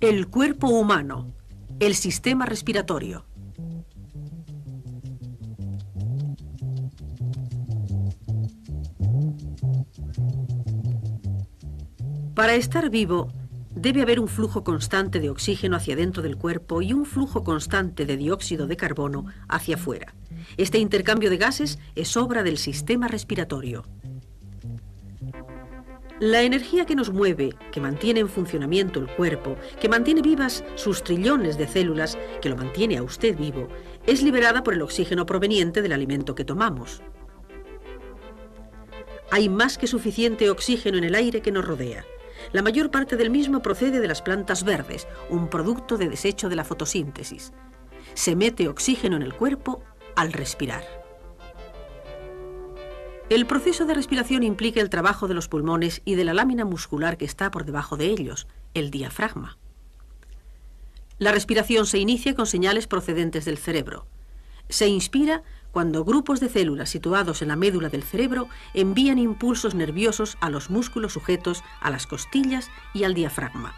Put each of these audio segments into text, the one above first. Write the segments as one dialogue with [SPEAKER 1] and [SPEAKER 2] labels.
[SPEAKER 1] El cuerpo humano, el sistema respiratorio. Para estar vivo, debe haber un flujo constante de oxígeno hacia dentro del cuerpo y un flujo constante de dióxido de carbono hacia afuera. Este intercambio de gases es obra del sistema respiratorio. La energía que nos mueve, que mantiene en funcionamiento el cuerpo, que mantiene vivas sus trillones de células, que lo mantiene a usted vivo, es liberada por el oxígeno proveniente del alimento que tomamos. Hay más que suficiente oxígeno en el aire que nos rodea. La mayor parte del mismo procede de las plantas verdes, un producto de desecho de la fotosíntesis. Se mete oxígeno en el cuerpo al respirar. El proceso de respiración implica el trabajo de los pulmones y de la lámina muscular que está por debajo de ellos, el diafragma. La respiración se inicia con señales procedentes del cerebro. Se inspira cuando grupos de células situados en la médula del cerebro envían impulsos nerviosos a los músculos sujetos a las costillas y al diafragma.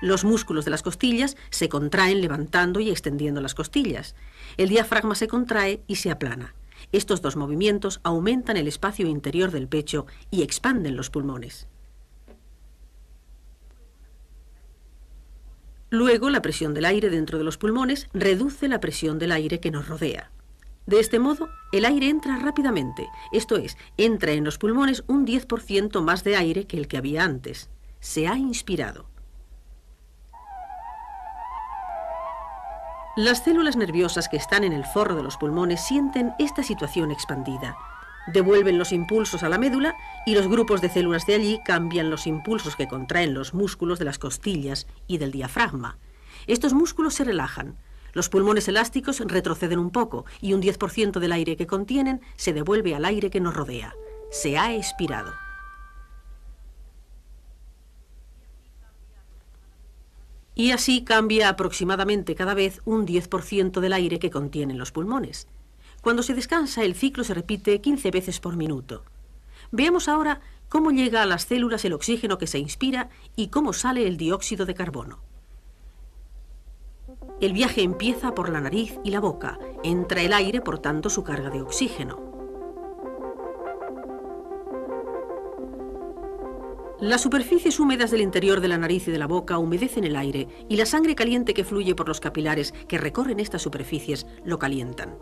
[SPEAKER 1] Los músculos de las costillas se contraen levantando y extendiendo las costillas. El diafragma se contrae y se aplana. Estos dos movimientos aumentan el espacio interior del pecho y expanden los pulmones. Luego, la presión del aire dentro de los pulmones reduce la presión del aire que nos rodea. De este modo, el aire entra rápidamente, esto es, entra en los pulmones un 10% más de aire que el que había antes. Se ha inspirado. Las células nerviosas que están en el forro de los pulmones sienten esta situación expandida. Devuelven los impulsos a la médula y los grupos de células de allí cambian los impulsos que contraen los músculos de las costillas y del diafragma. Estos músculos se relajan. Los pulmones elásticos retroceden un poco y un 10% del aire que contienen se devuelve al aire que nos rodea. Se ha expirado. Y así cambia aproximadamente cada vez un 10% del aire que contienen los pulmones. Cuando se descansa, el ciclo se repite 15 veces por minuto. Veamos ahora cómo llega a las células el oxígeno que se inspira y cómo sale el dióxido de carbono. El viaje empieza por la nariz y la boca. Entra el aire portando su carga de oxígeno. Las superficies húmedas del interior de la nariz y de la boca humedecen el aire y la sangre caliente que fluye por los capilares que recorren estas superficies lo calientan.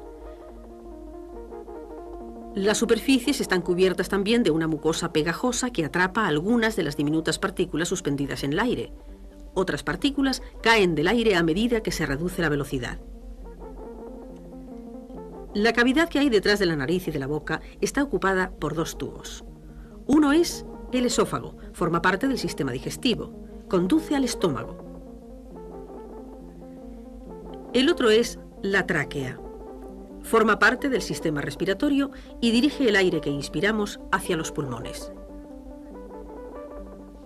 [SPEAKER 1] Las superficies están cubiertas también de una mucosa pegajosa que atrapa algunas de las diminutas partículas suspendidas en el aire. Otras partículas caen del aire a medida que se reduce la velocidad. La cavidad que hay detrás de la nariz y de la boca está ocupada por dos tubos. Uno es el esófago, forma parte del sistema digestivo, conduce al estómago. El otro es la tráquea. Forma parte del sistema respiratorio y dirige el aire que inspiramos hacia los pulmones.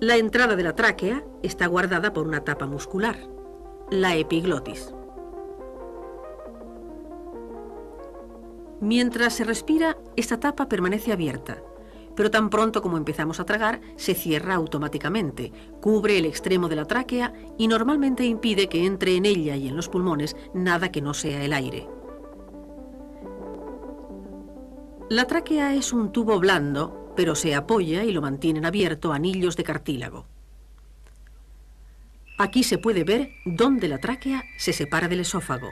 [SPEAKER 1] La entrada de la tráquea está guardada por una tapa muscular, la epiglotis. Mientras se respira, esta tapa permanece abierta, pero tan pronto como empezamos a tragar, se cierra automáticamente, cubre el extremo de la tráquea y normalmente impide que entre en ella y en los pulmones nada que no sea el aire. La tráquea es un tubo blando, pero se apoya y lo mantienen abierto anillos de cartílago. Aquí se puede ver dónde la tráquea se separa del esófago.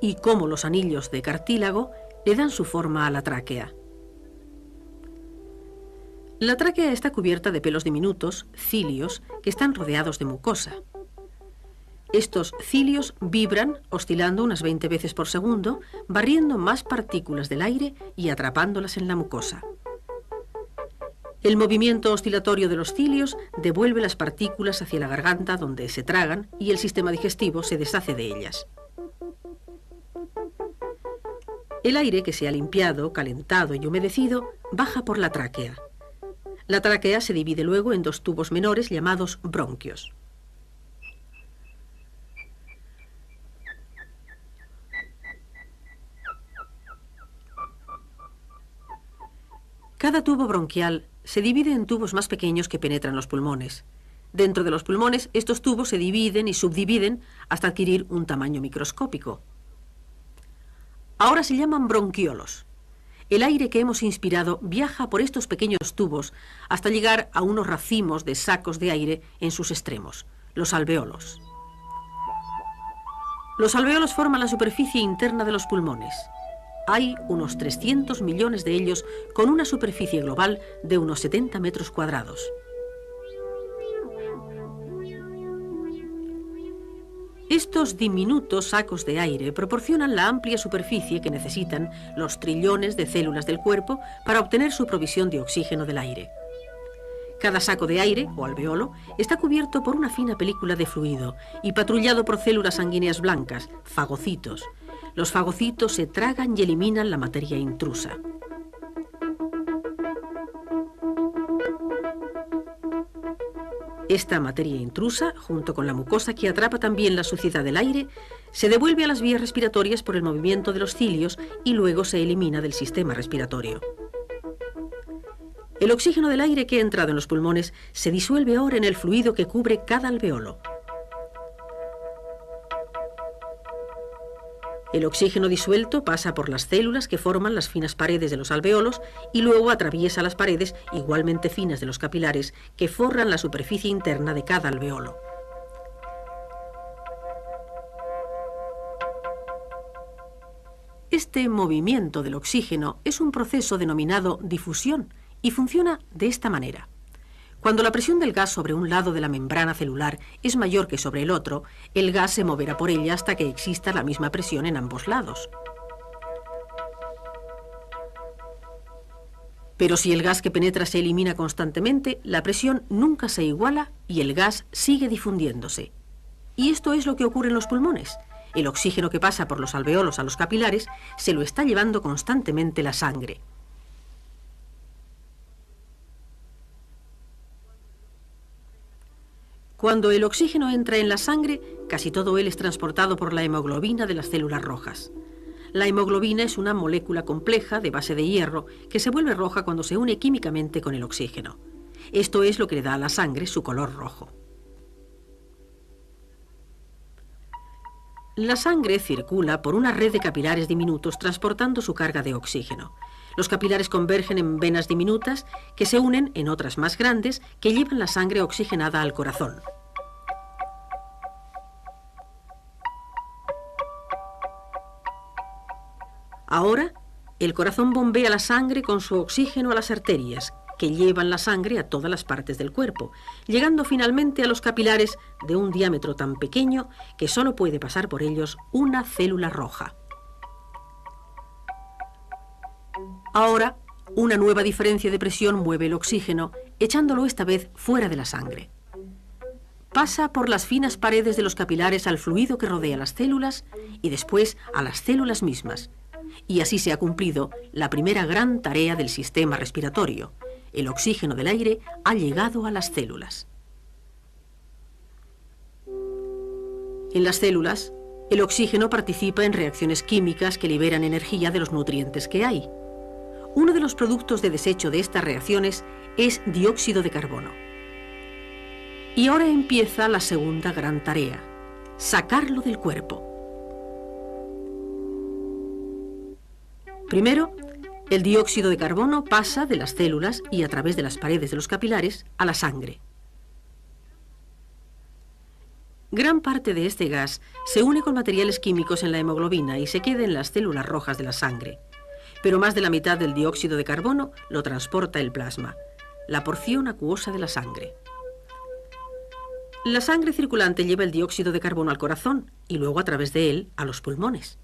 [SPEAKER 1] Y cómo los anillos de cartílago le dan su forma a la tráquea. La tráquea está cubierta de pelos diminutos, cilios, que están rodeados de mucosa. Estos cilios vibran oscilando unas 20 veces por segundo, barriendo más partículas del aire y atrapándolas en la mucosa. El movimiento oscilatorio de los cilios devuelve las partículas hacia la garganta donde se tragan y el sistema digestivo se deshace de ellas. El aire que se ha limpiado, calentado y humedecido baja por la tráquea. La tráquea se divide luego en dos tubos menores llamados bronquios. Cada tubo bronquial se divide en tubos más pequeños que penetran los pulmones. Dentro de los pulmones, estos tubos se dividen y subdividen hasta adquirir un tamaño microscópico. Ahora se llaman bronquiolos. El aire que hemos inspirado viaja por estos pequeños tubos hasta llegar a unos racimos de sacos de aire en sus extremos, los alveolos. Los alveolos forman la superficie interna de los pulmones. Hay unos 300 millones de ellos con una superficie global de unos 70 metros cuadrados. Estos diminutos sacos de aire proporcionan la amplia superficie que necesitan los trillones de células del cuerpo para obtener su provisión de oxígeno del aire. Cada saco de aire, o alveolo, está cubierto por una fina película de fluido y patrullado por células sanguíneas blancas, fagocitos. Los fagocitos se tragan y eliminan la materia intrusa. Esta materia intrusa, junto con la mucosa que atrapa también la suciedad del aire, se devuelve a las vías respiratorias por el movimiento de los cilios y luego se elimina del sistema respiratorio. El oxígeno del aire que ha entrado en los pulmones se disuelve ahora en el fluido que cubre cada alveolo. El oxígeno disuelto pasa por las células que forman las finas paredes de los alveolos y luego atraviesa las paredes igualmente finas de los capilares que forran la superficie interna de cada alveolo. Este movimiento del oxígeno es un proceso denominado difusión y funciona de esta manera. Cuando la presión del gas sobre un lado de la membrana celular es mayor que sobre el otro, el gas se moverá por ella hasta que exista la misma presión en ambos lados. Pero si el gas que penetra se elimina constantemente, la presión nunca se iguala y el gas sigue difundiéndose. Y esto es lo que ocurre en los pulmones. El oxígeno que pasa por los alveolos a los capilares se lo está llevando constantemente la sangre. Cuando el oxígeno entra en la sangre, casi todo él es transportado por la hemoglobina de las células rojas. La hemoglobina es una molécula compleja de base de hierro que se vuelve roja cuando se une químicamente con el oxígeno. Esto es lo que le da a la sangre su color rojo. La sangre circula por una red de capilares diminutos transportando su carga de oxígeno. Los capilares convergen en venas diminutas que se unen en otras más grandes que llevan la sangre oxigenada al corazón. Ahora, el corazón bombea la sangre con su oxígeno a las arterias, que llevan la sangre a todas las partes del cuerpo, llegando finalmente a los capilares de un diámetro tan pequeño que solo puede pasar por ellos una célula roja. Ahora, una nueva diferencia de presión mueve el oxígeno, echándolo esta vez fuera de la sangre. Pasa por las finas paredes de los capilares al fluido que rodea las células y después a las células mismas. Y así se ha cumplido la primera gran tarea del sistema respiratorio. El oxígeno del aire ha llegado a las células. En las células, el oxígeno participa en reacciones químicas que liberan energía de los nutrientes que hay. Uno de los productos de desecho de estas reacciones es dióxido de carbono. Y ahora empieza la segunda gran tarea: sacarlo del cuerpo. Primero, el dióxido de carbono pasa de las células y a través de las paredes de los capilares a la sangre. Gran parte de este gas se une con materiales químicos en la hemoglobina y se queda en las células rojas de la sangre. Pero más de la mitad del dióxido de carbono lo transporta el plasma, la porción acuosa de la sangre. La sangre circulante lleva el dióxido de carbono al corazón y luego a través de él a los pulmones.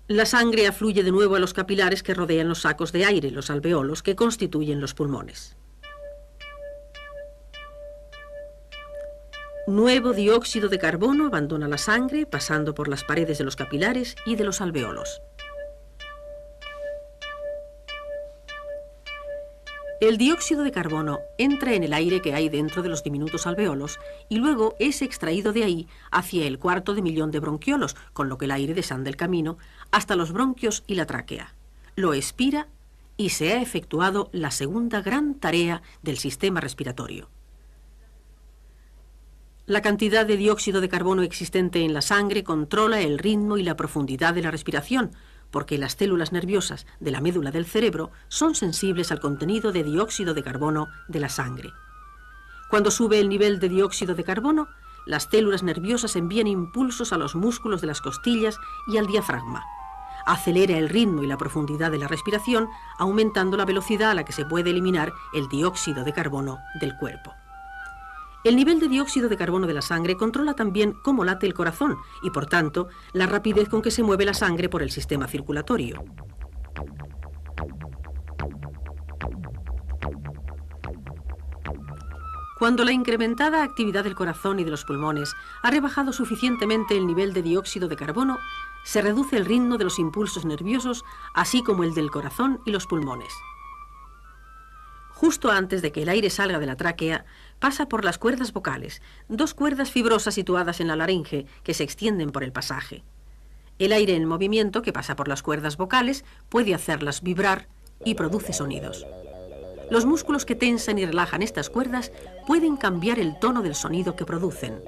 [SPEAKER 1] La sangre afluye de nuevo a los capilares que rodean los sacos de aire, los alveolos, que constituyen los pulmones. Nuevo dióxido de carbono abandona la sangre, pasando por las paredes de los capilares y de los alveolos. El dióxido de carbono entra en el aire que hay dentro de los diminutos alveolos y luego es extraído de ahí hacia el 1/4 de millón de bronquiolos, con lo que el aire desanda el camino hasta los bronquios y la tráquea. lo expira y se ha efectuado la segunda gran tarea del sistema respiratorio. La cantidad de dióxido de carbono existente en la sangre controla el ritmo y la profundidad de la respiración, porque las células nerviosas de la médula del cerebro son sensibles al contenido de dióxido de carbono de la sangre. Cuando sube el nivel de dióxido de carbono, las células nerviosas envían impulsos a los músculos de las costillas y al diafragma. Acelera el ritmo y la profundidad de la respiración, aumentando la velocidad a la que se puede eliminar el dióxido de carbono del cuerpo. El nivel de dióxido de carbono de la sangre controla también cómo late el corazón y, por tanto, la rapidez con que se mueve la sangre por el sistema circulatorio. Cuando la incrementada actividad del corazón y de los pulmones ha rebajado suficientemente el nivel de dióxido de carbono, se reduce el ritmo de los impulsos nerviosos, así como el del corazón y los pulmones. Justo antes de que el aire salga de la tráquea, pasa por las cuerdas vocales, dos cuerdas fibrosas situadas en la laringe que se extienden por el pasaje. El aire en movimiento que pasa por las cuerdas vocales puede hacerlas vibrar y produce sonidos. Los músculos que tensan y relajan estas cuerdas pueden cambiar el tono del sonido que producen.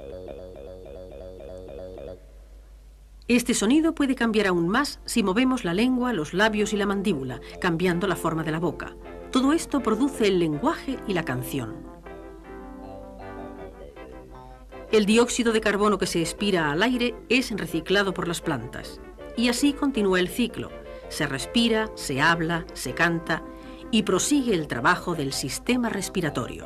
[SPEAKER 1] Este sonido puede cambiar aún más si movemos la lengua, los labios y la mandíbula, cambiando la forma de la boca. Todo esto produce el lenguaje y la canción. El dióxido de carbono que se expira al aire es reciclado por las plantas. Y así continúa el ciclo. Se respira, se habla, se canta y prosigue el trabajo del sistema respiratorio.